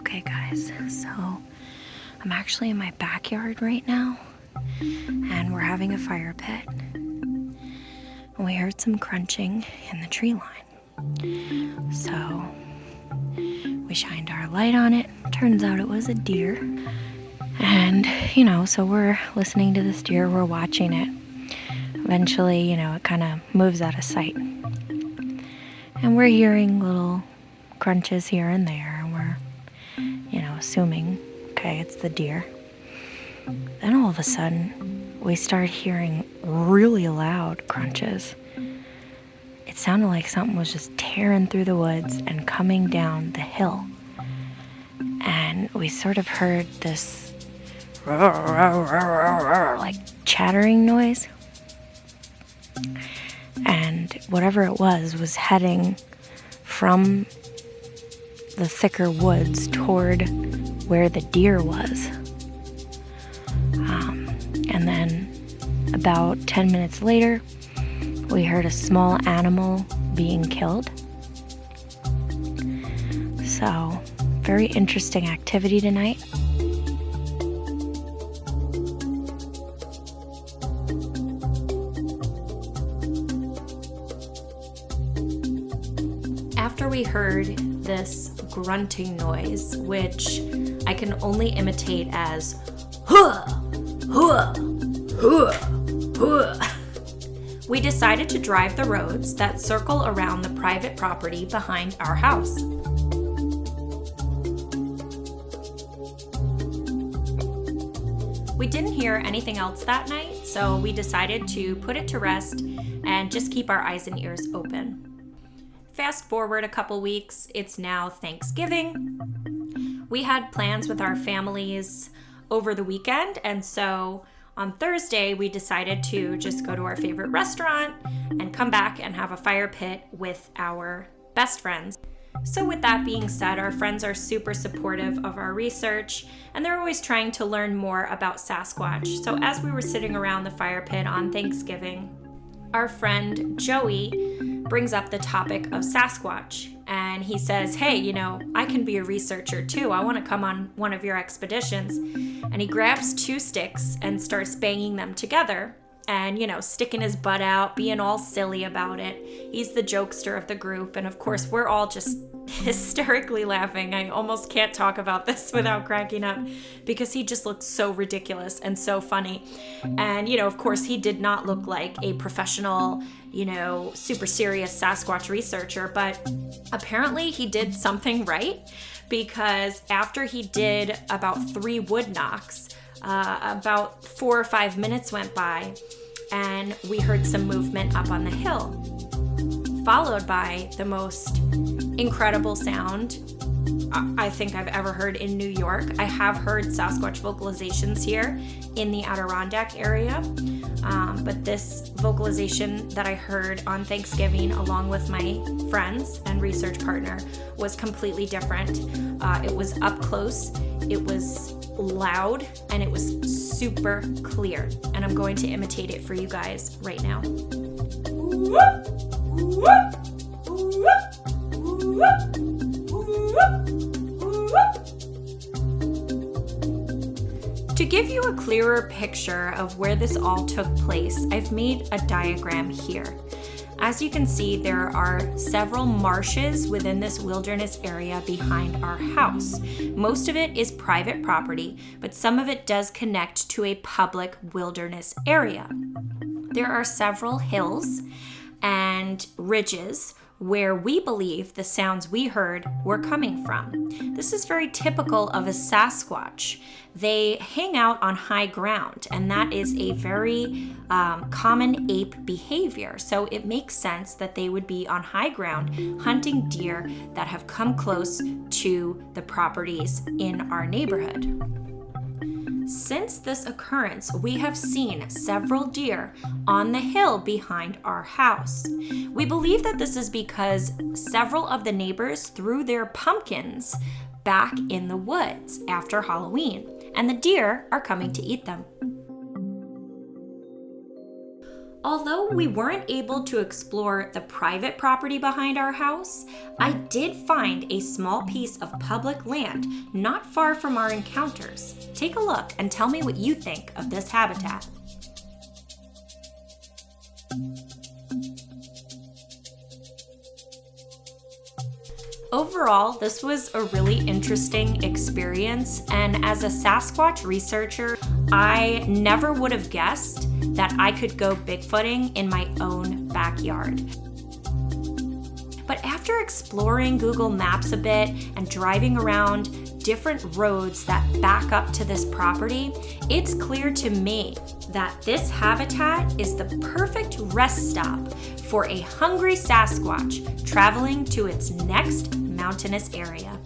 Okay guys, so I'm actually in my backyard right now and we're having a fire pit. And we heard some crunching in the tree line. So we shined our light on it. Turns out it was a deer. And, so we're listening to this deer, we're watching it. Eventually, it kind of moves out of sight. And we're hearing little crunches here and there. And we're, assuming, okay, it's the deer. Then all of a sudden, we start hearing really loud crunches. It sounded like something was just tearing through the woods and coming down the hill. And we sort of heard this like chattering noise. And whatever it was heading from the thicker woods toward where the deer was. And then about 10 minutes later, we heard a small animal being killed. So, very interesting activity tonight. After we heard this grunting noise, which I can only imitate as "huh, huh, huh, huh," we decided to drive the roads that circle around the private property behind our house. We didn't hear anything else that night, so we decided to put it to rest and just keep our eyes and ears open. Fast forward a couple weeks, it's now Thanksgiving. We had plans with our families over the weekend, and so on Thursday we decided to just go to our favorite restaurant and come back and have a fire pit with our best friends. So with that being said, our friends are super supportive of our research, and they're always trying to learn more about Sasquatch. So as we were sitting around the fire pit on Thanksgiving, our friend Joey brings up the topic of Sasquatch, and he says, hey, I can be a researcher too. I want to come on one of your expeditions. And he grabs 2 sticks and starts banging them together and, sticking his butt out, being all silly about it. He's the jokester of the group, and of course we're all just hysterically laughing. I almost can't talk about this without cracking up because he just looked so ridiculous and so funny. And, of course he did not look like a professional, super serious Sasquatch researcher, but apparently he did something right, because after he did about 3 wood knocks, about 4 or 5 minutes went by and we heard some movement up on the hill, followed by the most incredible sound I think I've ever heard in New York. I have heard Sasquatch vocalizations here in the Adirondack area, but this vocalization that I heard on Thanksgiving along with my friends and research partner was completely different. It was up close, it was loud, and it was super clear, and I'm going to imitate it for you guys right now. To give you a clearer picture of where this all took place, I've made a diagram here. As you can see, there are several marshes within this wilderness area behind our house. Most of it is private property, but some of it does connect to a public wilderness area. There are several hills and ridges where we believe the sounds we heard were coming from. This is very typical of a Sasquatch. They hang out on high ground, and that is a very common ape behavior. So it makes sense that they would be on high ground hunting deer that have come close to the properties in our neighborhood. Since this occurrence, we have seen several deer on the hill behind our house. We believe that this is because several of the neighbors threw their pumpkins back in the woods after Halloween, and the deer are coming to eat them. Although we weren't able to explore the private property behind our house, I did find a small piece of public land not far from our encounters. Take a look and tell me what you think of this habitat. Overall, this was a really interesting experience, and as a Sasquatch researcher, I never would have guessed that I could go Bigfooting in my own backyard. But after exploring Google Maps a bit and driving around different roads that back up to this property, it's clear to me that this habitat is the perfect rest stop for a hungry Sasquatch traveling to its next mountainous area.